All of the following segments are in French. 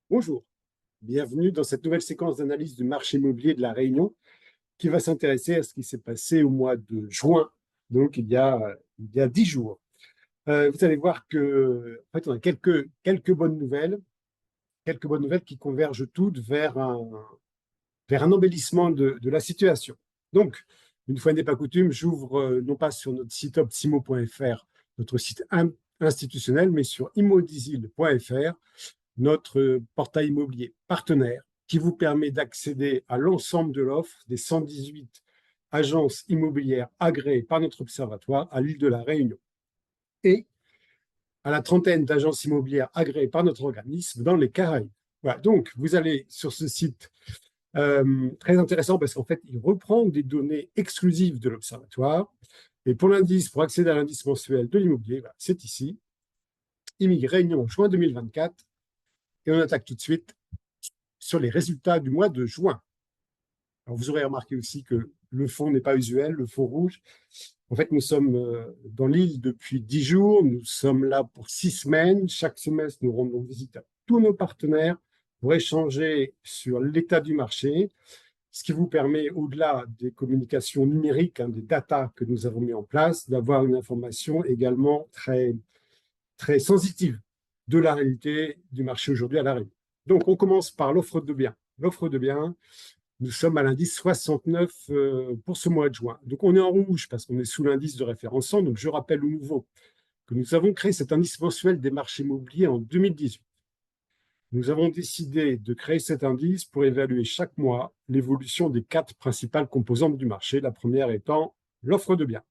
Bonjour, bienvenue dans cette nouvelle séquence d'analyse du marché immobilier de La Réunion qui va s'intéresser à ce qui s'est passé au mois de juin, donc il y a 10 jours. Vous allez voir que, en fait, on a quelques quelques bonnes nouvelles qui convergent toutes vers un embellissement de la situation. Donc, une fois n'est pas coutume, j'ouvre non pas sur notre site optimo.fr, notre site institutionnel, mais sur immodisil.fr, notre portail immobilier partenaire qui vous permet d'accéder à l'ensemble de l'offre des 118 agences immobilières agréées par notre observatoire à l'île de la Réunion et à la trentaine d'agences immobilières agréées par notre organisme dans les Caraïbes. Voilà, donc vous allez sur ce site très intéressant parce qu'en fait, il reprend des données exclusives de l'observatoire. Et pour l'indice, pour accéder à l'indice mensuel de l'immobilier, voilà, c'est ici, IMI Réunion juin 2024. Et on attaque tout de suite sur les résultats du mois de juin. Alors vous aurez remarqué aussi que le fond n'est pas usuel, le fond rouge. En fait, nous sommes dans l'île depuis 10 jours, nous sommes là pour 6 semaines. Chaque semestre, nous rendons visite à tous nos partenaires pour échanger sur l'état du marché, ce qui vous permet, au-delà des communications numériques, des datas que nous avons mis en place, d'avoir une information également très sensitive de la réalité du marché aujourd'hui à La Réunion. Donc, on commence par l'offre de biens. L'offre de biens, nous sommes à l'indice 69 pour ce mois de juin. Donc, on est en rouge parce qu'on est sous l'indice de référence 100. Donc, je rappelle au nouveau que nous avons créé cet indice mensuel des marchés immobiliers en 2018. Nous avons décidé de créer cet indice pour évaluer chaque mois l'évolution des 4 principales composantes du marché, la première étant l'offre de biens.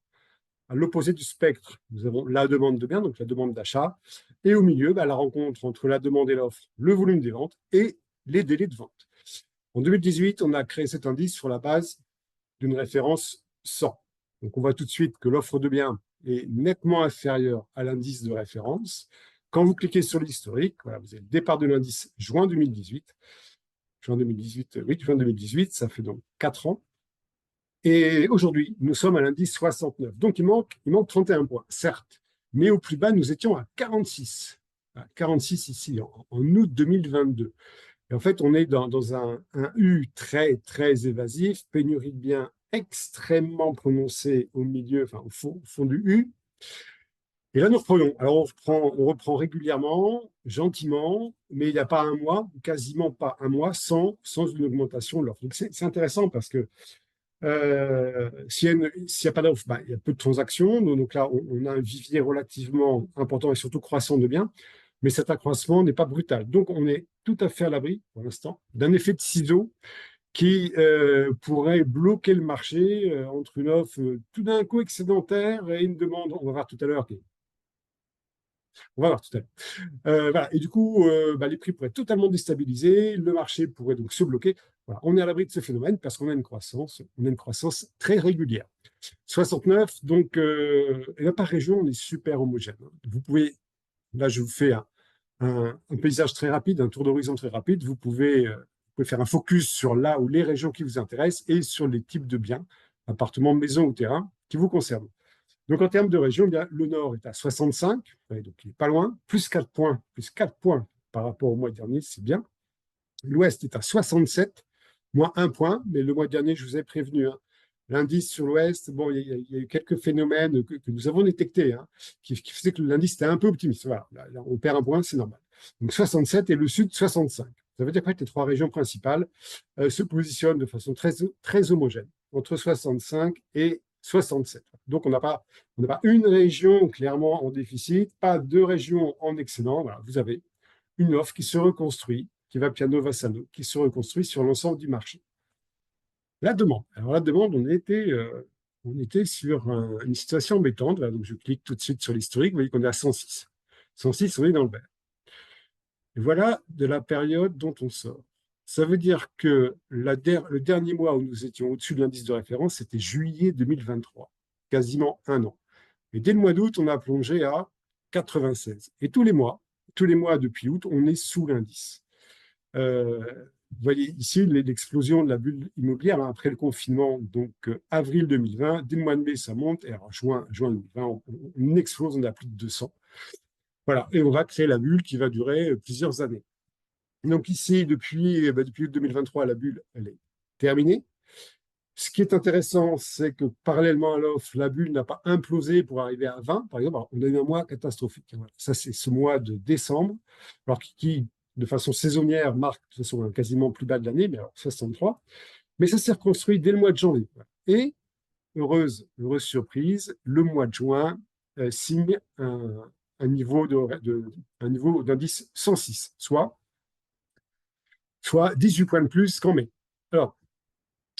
À l'opposé du spectre, nous avons la demande de biens, donc la demande d'achat, et au milieu, la rencontre entre la demande et l'offre, le volume des ventes et les délais de vente. En 2018, on a créé cet indice sur la base d'une référence 100. Donc on voit tout de suite que l'offre de biens est nettement inférieure à l'indice de référence. Quand vous cliquez sur l'historique, voilà, vous avez le départ de l'indice juin 2018. Juin 2018, oui, juin 2018, ça fait donc 4 ans. Et aujourd'hui, nous sommes à l'indice 69. Donc, il manque 31 points, certes. Mais au plus bas, nous étions à 46. À 46 ici, en août 2022. Et en fait, on est dans un U très évasif, pénurie de biens extrêmement prononcée au milieu, enfin au fond du U. Et là, nous reprenons. Alors, on reprend régulièrement, gentiment, mais il n'y a pas un mois, quasiment pas un mois, sans une augmentation de l'offre. Donc, c'est intéressant parce que s'il n'y a pas d'offre, il y a peu de transactions. Donc là, on a un vivier relativement important et surtout croissant de biens, mais cet accroissement n'est pas brutal. Donc, on est tout à fait à l'abri, pour l'instant, d'un effet de ciseau qui pourrait bloquer le marché entre une offre tout d'un coup excédentaire et une demande, on va voir tout à l'heure, on va voir tout à l'heure. Voilà. Et du coup, les prix pourraient être totalement déstabilisés, le marché pourrait donc se bloquer. Voilà. On est à l'abri de ce phénomène parce qu'on a une croissance très régulière. 69, donc, et là, par région, on est super homogène. Vous pouvez, là, je vous fais un paysage très rapide, un tour d'horizon très rapide. Vous pouvez faire un focus sur là où les régions qui vous intéressent et sur les types de biens, appartements, maisons ou terrains, qui vous concernent. Donc, en termes de région, bien, le nord est à 65, donc il n'est pas loin, plus 4 points par rapport au mois dernier, c'est bien. L'ouest est à 67, moins 1 point, mais le mois dernier, je vous ai prévenu, l'indice sur l'ouest, bon, il y a eu quelques phénomènes que nous avons détectés, qui faisaient que l'indice était un peu optimiste. Voilà, là, on perd 1 point, c'est normal. Donc 67 et le sud 65. Ça veut dire que les 3 régions principales se positionnent de façon très homogène, entre 65 et 67. Donc, on n'a pas une région clairement en déficit, pas 2 régions en excédent. Voilà, vous avez une offre qui se reconstruit, qui va piano vassano, qui se reconstruit sur l'ensemble du marché. La demande. Alors, la demande, on était sur une situation embêtante. Voilà, donc, je clique tout de suite sur l'historique. Vous voyez qu'on est à 106. 106, on est dans le vert. Et voilà de la période dont on sort. Ça veut dire que le dernier mois où nous étions au-dessus de l'indice de référence, c'était juillet 2023, quasiment un an. Et dès le mois d'août, on a plongé à 96. Et tous les mois depuis août, on est sous l'indice. Vous voyez ici l'explosion de la bulle immobilière après le confinement, donc avril 2020. Dès le mois de mai, ça monte. Et alors, juin 2020, on explose, on a plus de 200. Voilà, et on va créer la bulle qui va durer plusieurs années. Donc ici, depuis 2023, la bulle, elle est terminée. Ce qui est intéressant, c'est que parallèlement à l'offre, la bulle n'a pas implosé pour arriver à 20, par exemple. Alors, on a eu un mois catastrophique. Voilà. Ça, c'est ce mois de décembre, alors qui, de façon saisonnière, marque de toute façon un quasiment plus bas de l'année, mais alors 63. Mais ça s'est reconstruit dès le mois de janvier. Voilà. Et heureuse surprise, le mois de juin signe un niveau un niveau d'indice 106, soit 18 points de plus qu'en mai. Alors,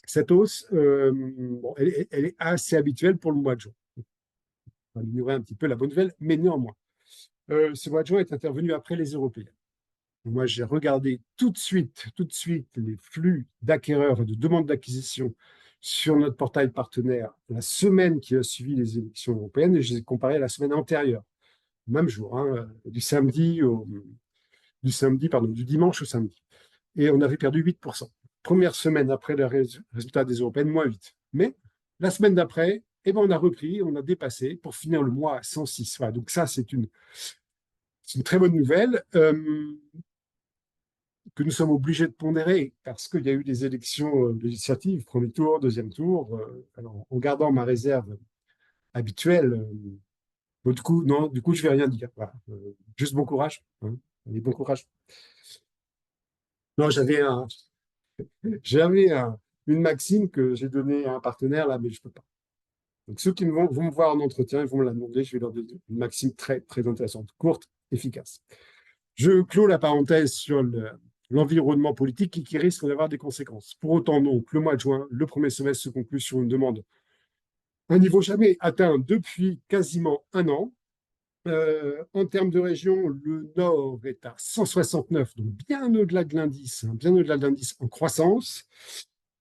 cette hausse, bon, elle est assez habituelle pour le mois de juin. On va ignorer un petit peu la bonne nouvelle, mais néanmoins. Ce mois de juin est intervenu après les Européennes. Moi, j'ai regardé tout de suite les flux d'acquéreurs et de demandes d'acquisition sur notre portail partenaire la semaine qui a suivi les élections européennes et je les ai comparés à la semaine antérieure, même jour, hein, du dimanche au samedi. Et on avait perdu 8%. Première semaine après le résultat des européennes, moins 8. Mais la semaine d'après, eh ben, on a repris, on a dépassé pour finir le mois à 106. Voilà, donc ça, c'est une très bonne nouvelle. Que nous sommes obligés de pondérer parce qu'il y a eu des élections législatives, premier tour, deuxième tour. Alors, en gardant ma réserve habituelle, du coup, je vais rien dire. Voilà. Juste bon courage. Hein. Allez, bon courage. Non, j'avais une maxime que j'ai donnée à un partenaire là, mais je peux pas. Donc ceux qui vont me voir en entretien, ils vont me la demander. Je vais leur donner une maxime très très intéressante, courte, efficace. Je clôt la parenthèse sur l'environnement politique qui risque d'avoir des conséquences. Pour autant, donc, le mois de juin, le premier semestre se conclut sur une demande, un niveau jamais atteint depuis quasiment un an. En termes de région, le Nord est à 169, donc bien au-delà de l'indice, hein, bien au-delà de l'indice en croissance.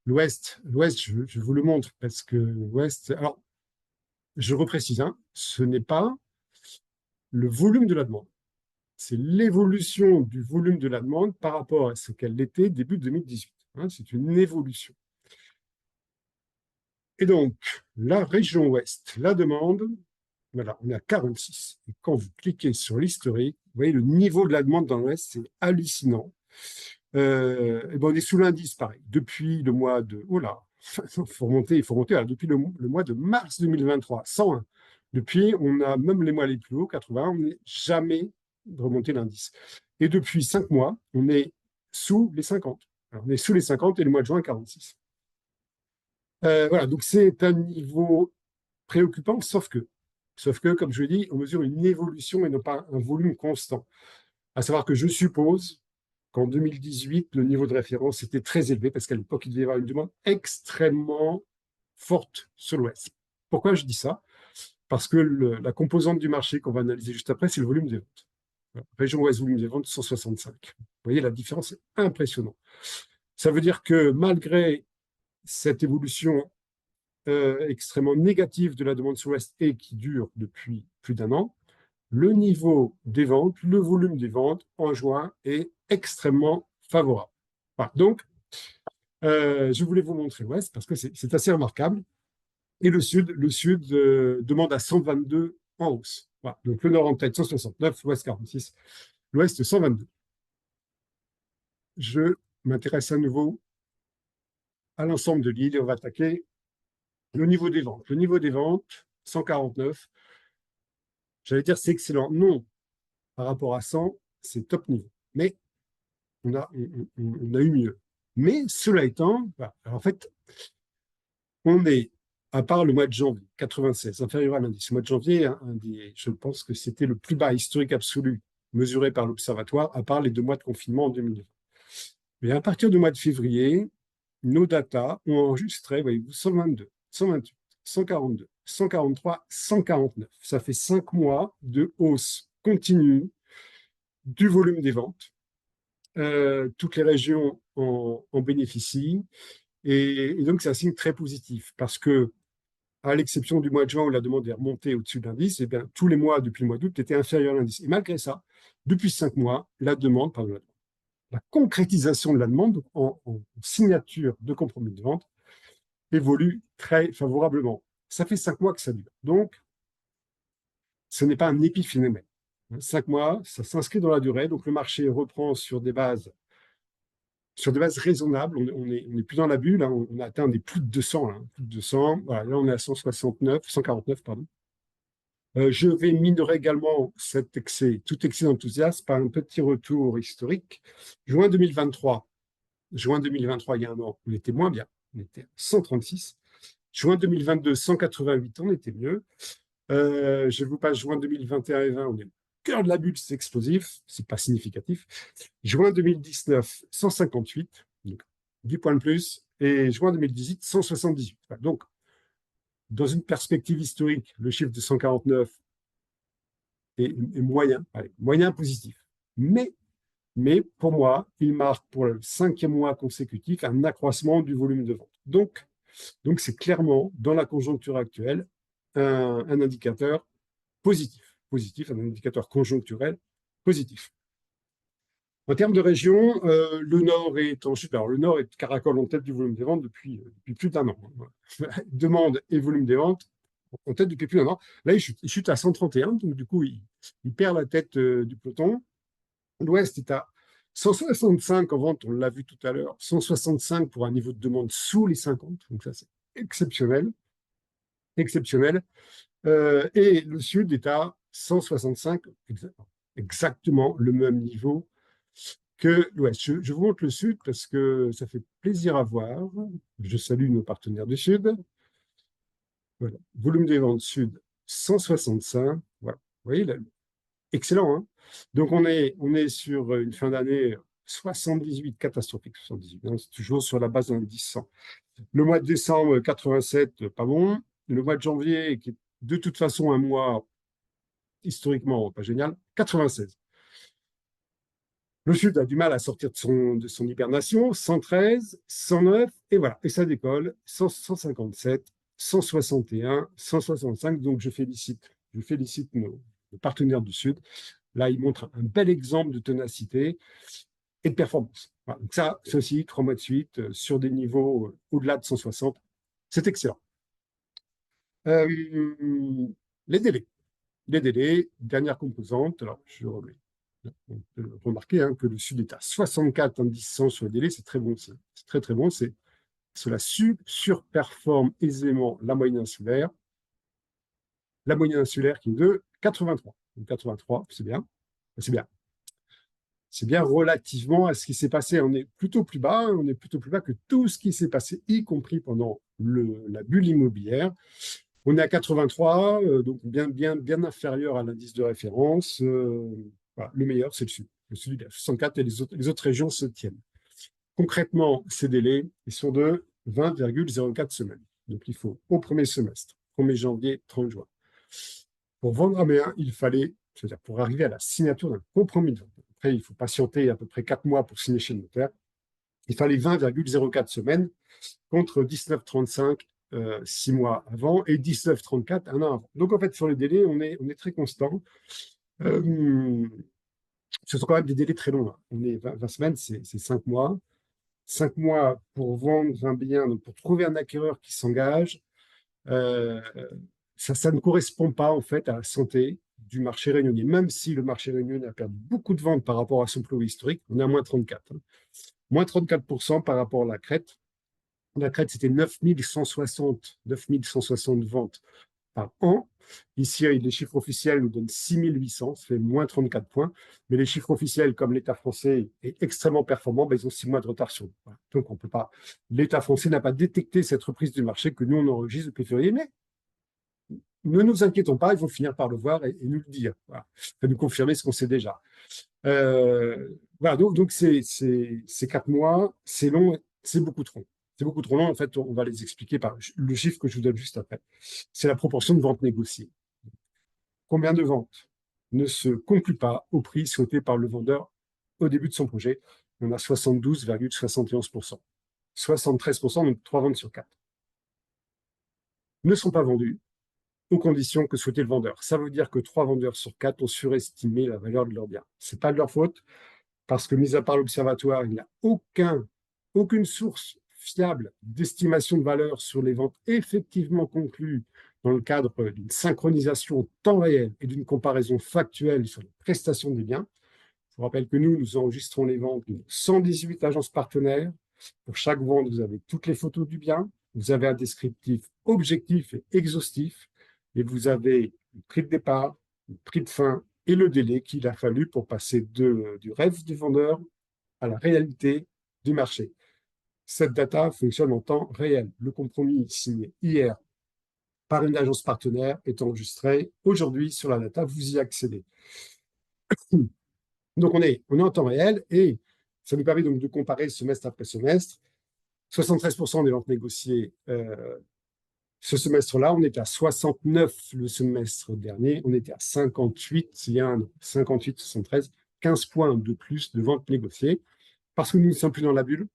L'Ouest, je vous le montre parce que l'Ouest, alors je reprécise, hein, ce n'est pas le volume de la demande. C'est l'évolution du volume de la demande par rapport à ce qu'elle était début 2018. Hein, c'est une évolution. Et donc, la région ouest, la demande, voilà, on est à 46. Et quand vous cliquez sur l'historique, vous voyez le niveau de la demande dans l'ouest, c'est hallucinant. Et ben on est sous l'indice, pareil, depuis le mois de... Oh là, il faut remonter, alors, depuis le mois de mars 2023, 101. Depuis, on a même les mois les plus hauts, 80, on n'est jamais remonté l'indice. Et depuis 5 mois, on est sous les 50. Alors, on est sous les 50 et le mois de juin, 46. Voilà, donc c'est un niveau préoccupant, sauf que, comme je l'ai dit, on mesure une évolution et non pas un volume constant. À savoir que je suppose qu'en 2018, le niveau de référence était très élevé parce qu'à l'époque, il devait y avoir une demande extrêmement forte sur l'Ouest. Pourquoi je dis ça? Parce que la composante du marché qu'on va analyser juste après, c'est le volume des ventes. Voilà. Région Ouest, volume des ventes, 165. Vous voyez, la différence est impressionnante. Ça veut dire que malgré cette évolution extrêmement négative de la demande sur l'Ouest et qui dure depuis plus d'un an, le niveau des ventes, le volume des ventes en juin est extrêmement favorable. Voilà. Donc, je voulais vous montrer l'Ouest parce que c'est assez remarquable. Et le sud demande à 122 en hausse. Voilà. Donc, le nord en tête 169, l'Ouest 46, l'Ouest 122. Je m'intéresse à nouveau à l'ensemble de l'île et on va attaquer le niveau des ventes. Le niveau des ventes, 149. J'allais dire c'est excellent. Non, par rapport à 100, c'est top niveau. Mais on a eu mieux. Mais cela étant, voilà, en fait, on est, à part le mois de janvier, 96, inférieur à l'indice. Le mois de janvier, je pense que c'était le plus bas historique absolu mesuré par l'Observatoire, à part les 2 mois de confinement en 2020. Mais à partir du mois de février, nos datas ont enregistré, voyez-vous, 122, 128, 142, 143, 149. Ça fait 5 mois de hausse continue du volume des ventes. Toutes les régions en bénéficient. Et donc, c'est un signe très positif parce que, à l'exception du mois de juin où la demande est remontée au-dessus de l'indice, eh bien, tous les mois depuis le mois d'août étaient inférieurs à l'indice. Et malgré ça, depuis 5 mois, la concrétisation de la demande en signature de compromis de vente évolue très favorablement. Ça fait 5 mois que ça dure. Donc, ce n'est pas un épiphénomène. 5 mois, ça s'inscrit dans la durée. Donc, le marché reprend sur des bases sur des bases raisonnables. On est plus dans la bulle, hein, on a atteint des plus de 200, là, plus de 200. Voilà, là, on est à 169, 149, pardon. Je vais minorer également cet excès, tout excès d'enthousiasme par un petit retour historique. Juin 2023, il y a un an, on était moins bien, on était à 136. Juin 2022, 188, on était mieux. Je vous passe juin 2021 et 20, on est au cœur de la bulle, c'est explosif, c'est pas significatif. Juin 2019, 158, donc 10 points de plus. Et juin 2018, 178. Donc, dans une perspective historique, le chiffre de 149 est moyen, allez, moyen positif. Mais pour moi, il marque pour le 5e mois consécutif un accroissement du volume de vente. Donc c'est clairement, dans la conjoncture actuelle, un indicateur positif, un indicateur conjoncturel positif. En termes de région, le Nord est en chute. Alors, le Nord est caracole en tête du volume des ventes depuis plus d'un an. Demande et volume des ventes en tête depuis plus d'un an. Là, il chute à 131, donc du coup, il perd la tête du peloton. L'Ouest est à 165 en vente, on l'a vu tout à l'heure, 165 pour un niveau de demande sous les 50, donc ça c'est exceptionnel. Exceptionnel. Et le Sud est à 165, exactement le même niveau que l'Ouest. Je vous montre le Sud parce que ça fait plaisir à voir. Je salue nos partenaires du Sud. Voilà. Volume des ventes Sud, 165. Voilà. Vous voyez, là, excellent, hein. Donc, on est sur une fin d'année 78, catastrophique, 78. Hein, c'est toujours sur la base d'un 100. Le mois de décembre, 87, pas bon. Le mois de janvier, qui est de toute façon un mois historiquement pas génial, 96. Le Sud a du mal à sortir de son hibernation, 113, 109, et voilà, et ça décolle, 157, 161, 165. Donc je félicite nos partenaires du Sud. Là, ils montrent un bel exemple de ténacité et de performance. Voilà. Donc ça, ceci, 3 mois de suite, sur des niveaux au-delà de 160, c'est excellent. Euh, les délais. Les délais, dernière composante. Alors, je remets. On peut remarquer hein, que le Sud est à 64 indices 100 sur les délais, c'est très bon. C'est très très bon. Cela surperforme aisément la moyenne insulaire. La moyenne insulaire qui est de 83. Donc 83, c'est bien. C'est bien. C'est bien relativement à ce qui s'est passé. On est plutôt plus bas, on est plutôt plus bas que tout ce qui s'est passé, y compris pendant la bulle immobilière. On est à 83, donc bien inférieur à l'indice de référence. Voilà, le meilleur, c'est le Sud. Le Sud est à 64 et les autres régions se tiennent. Concrètement, ces délais, ils sont de 20,04 semaines. Donc, il faut au premier semestre, 1er janvier, 30 juin. Pour vendre à Méun, il fallait, c'est-à-dire pour arriver à la signature d'un compromis de vente. Après, il faut patienter à peu près 4 mois pour signer chez le notaire. Il fallait 20,04 semaines contre 19,35 6 mois avant et 19,34 un an avant. Donc, en fait, sur les délais, on est très constant. Ce sont quand même des délais très longs. Hein. On est 20 semaines, c'est 5 mois. 5 mois pour vendre un bien, donc pour trouver un acquéreur qui s'engage. Euh, ça ne correspond pas, en fait, à la santé du marché réunionnais. Même si le marché réunionnais a perdu beaucoup de ventes par rapport à son plus haut historique, on est à moins 34. Hein. Moins 34% par rapport à la Crète. La Crète, c'était 9160 ventes par an. Ici, les chiffres officiels nous donnent 6800, ça fait moins 34 points. Mais les chiffres officiels, comme l'État français est extrêmement performant, ben, ils ont 6 mois de retard sur nous. Voilà. Donc, on peut pas. L'État français n'a pas détecté cette reprise du marché que nous, on enregistre depuis février. Mais ne nous inquiétons pas, ils vont finir par le voir et nous le dire. Voilà. Ça nous confirmer ce qu'on sait déjà. Voilà, donc ces 4 mois, c'est long, c'est beaucoup trop long. C'est beaucoup trop long. En fait, on va les expliquer par le chiffre que je vous donne juste après. C'est la proportion de ventes négociées. Combien de ventes ne se concluent pas au prix souhaité par le vendeur au début de son projet? On a 72,71%. 73%, donc 3 ventes sur 4, ne sont pas vendues aux conditions que souhaitait le vendeur. Ça veut dire que 3 vendeurs sur 4 ont surestimé la valeur de leur bien. Ce n'est pas de leur faute, parce que, mis à part l'observatoire, il n'y a aucune source fiable d'estimation de valeur sur les ventes effectivement conclues dans le cadre d'une synchronisation au temps réel et d'une comparaison factuelle sur les prestations des biens. Je vous rappelle que nous enregistrons les ventes de 118 agences partenaires. Pour chaque vente, vous avez toutes les photos du bien, vous avez un descriptif objectif et exhaustif, et vous avez le prix de départ, le prix de fin et le délai qu'il a fallu pour passer du rêve du vendeur à la réalité du marché. Cette data fonctionne en temps réel. Le compromis signé hier par une agence partenaire est enregistré aujourd'hui sur la data, vous y accédez. Donc on est en temps réel et ça nous permet donc de comparer semestre après semestre. 73% des ventes négociées ce semestre-là, on était à 69 le semestre dernier, on était à 58 il y a un an, 58, 73, 15 points de plus de ventes négociées, parce que nous ne sommes plus dans la bulle,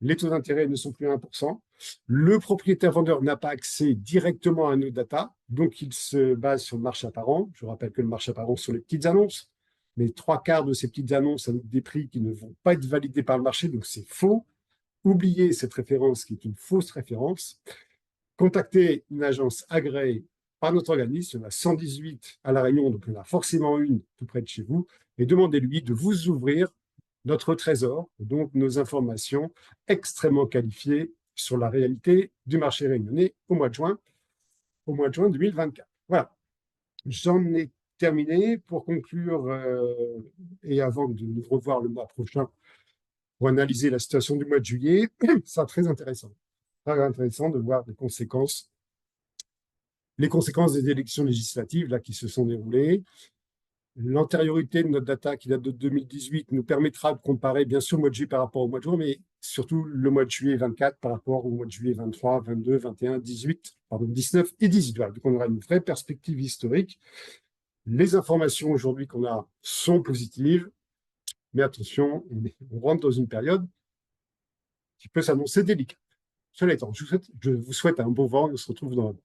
les taux d'intérêt ne sont plus à 1%, le propriétaire vendeur n'a pas accès directement à nos data, donc il se base sur le marché apparent. Je rappelle que le marché apparent sont les petites annonces, mais 3/4 de ces petites annonces avec des prix qui ne vont pas être validés par le marché, donc c'est faux. Oubliez cette référence qui est une fausse référence. Contactez une agence agréée par notre organisme, il y en a 118 à La Réunion, donc il y en a forcément une tout près de chez vous, et demandez-lui de vous ouvrir notre trésor, donc nos informations extrêmement qualifiées sur la réalité du marché réunionnais au mois de juin 2024. Voilà, j'en ai terminé. Pour conclure, et avant de nous revoir le mois prochain pour analyser la situation du mois de juillet, c'est très intéressant de voir les conséquences des élections législatives là, qui se sont déroulées. L'antériorité de notre data qui date de 2018 nous permettra de comparer bien sûr le mois de juillet par rapport au mois de juin, mais surtout le mois de juillet 24 par rapport au mois de juillet 23, 22, 21, 18, pardon, 19 et 18. Voilà. Donc on aura une vraie perspective historique. Les informations aujourd'hui qu'on a sont positives, mais attention, on rentre dans une période qui peut s'annoncer délicate. Cela étant, je vous souhaite un bon vent. On se retrouve dans